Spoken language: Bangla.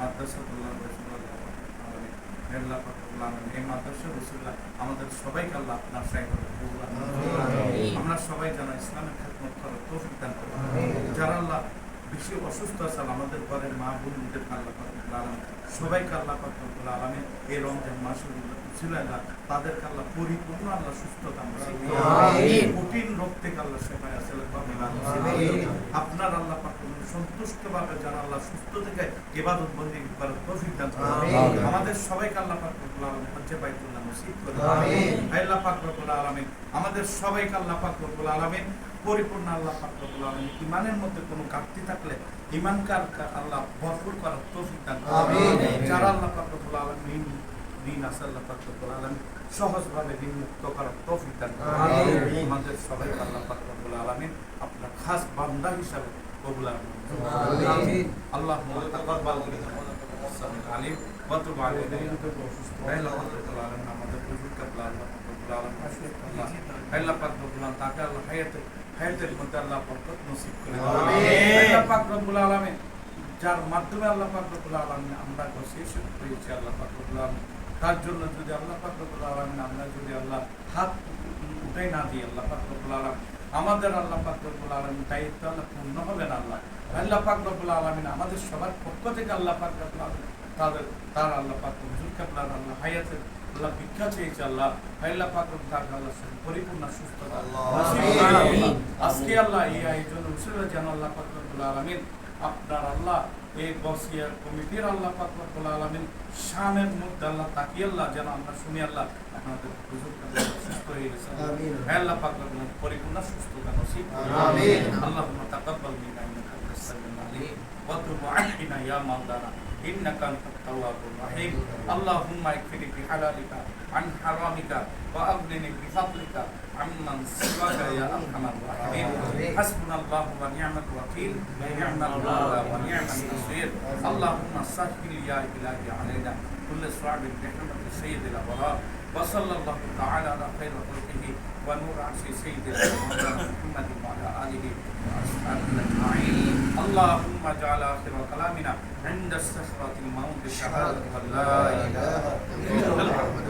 মাদ্রাসাতুল্লাহ রাসূলুল্লাহ আল্লাহ পাক রব্বুল আলামিন এই মাদ্রাসার রাসূলুল্লাহ আমাদের সবাইকে আল্লাহ আপনার সাহায্য করুন। আমরা সবাই যেন ইসলামের খেদমত করার তৌফিক দান করুন। যারা আল্লাহ বেশি অসুস্থ আছেন আমাদের ঘরের মা বোনদের আল্লাহ পাক রব্বুল আলামিন সবাইকে আল্লাহ পাক রব্বুল আলামিন এই রমজান মাসের উসিলায় তাদেরকে আল্লাহ পরিপূর্ণ আল্লাহ সুস্থতা নসিব করুন। কঠিন রোগ থেকে আল্লাহ সেবা আসলে আপনার আল্লাহ পাক সন্তুষ্টভাবে যারা আল্লাহ সুস্থ থেকে ইবাদত বন্দেগী করার তৌফিক দান করুন। আমাদের সবাইকে আল্লাহ পাক রব্বুল আলামিন হজ্জে বাইতুল্লাহ নসিব করুন। আল্লাহ পাক রব্বুল আলামিন আমাদের সবাইকে আল্লাহ পাক রব্বুল আলামিন পরিপূর্ণ আল্লাহ পাক রব্বুল আলামিন ঈমানের মধ্যে কোনো ঘাটতি থাকলে ঈমানকে আল্লাহ ভরপুর করার তৌফিক দান করুন। যারা আল্লাহ পাক রব্বুল আলামিন দিন আছে আল্লাহ পাক রব্বুল আলামিন সহজভাবে দিন মুক্ত করার তৌফিক দান করুন। আমাদের সবাইকে আল্লাহ পাক রব্বুল আলামিন আপনার খাস বান্দা হিসাবে কবুল করুন। আল্লাহুম্মা তাকাব্বাল আলিম ওয়া তুব আলাইনা আল্লাহ পাক রব্বুল আলামিন আমাদের বুজুর্গ আল্লাহ রব্বুল আলামিন আল্লাহ পাক রব্বুল আলামিন তাকে আল্লাহ হায়াতের মধ্যে আল্লাহ বরকত নসিব করে দিন। আল্লাহ পাক রব্বুল আলামিন যার মাধ্যমে আল্লাহ পাক রব্বুল আলামিন আমরা শেষ পেয়েছি আল্লাহ পাক রব্বুল আলামিন তার জন্য যদি আল্লাহ পাক রব্বুল আলামিন আমরা যদি আল্লাহ হাত উঠাই না দিই আল্লাহ পাক রব্বুল আলামিন আমাদের আল্লাহ পাক রব্বুল আলামিন দায়িত্ব আল্লাহ পূর্ণ হবে না। আল্লাহ পাক রব্বুল আলামিন আমাদের সবার পক্ষ থেকে আল্লাহ পাক রব্বুল আলামিন তার আল্লাহ পাক হুজুর কাবলার আল্লাহ হায়াতের আল্লাহ ভিক্ষা চেয়েছে আল্লাহ পাক তাকে আল্লাহ পরিপূর্ণ সুস্থতা আজকে আল্লাহ এই আয়োজন উসিলা যেন আল্লাহ পাক রব্বুল আলামিন আপনার আল্লাহ এই বসিয়া কমিটির আল্লাহ পাক রব্বুল আলামিন শানের মধ্যে আল্লাহ তাকিয়ে আল্লাহ যেন আমরা শুনি আল্লাহ আপনাদের হুজুর সুস্থ হয়ে গেছে আল্লাহ পাক রব্বুল পরিপূর্ণ সুস্থতা নসিব আমিন। আল্লাহুম্মা তাকাব্বাল মিন্না ইন্নাকা আনতাস সামিউল আলিম ওয়া তুব আলাইনা ইয়া মাওলানা إنك أنت التواب الرحيم اللهم اكفني بحلالك عن حرامك وأغنني بفضلك عمن سواك يا أرحم الراحمين حسبنا الله ونعم الوكيل نعم المولى ونعم النصير اللهم سهل يا إلهي علينا كل صعب بحرمة سيد الأبرار وصلى الله تعالى على خير خلقه ونور عرش سيدنا محمد وعلى آله وأصحابه أجمعين اللهم اجعل آخر كلامنا عند السكرة الموت شهادة لا إله إلا الله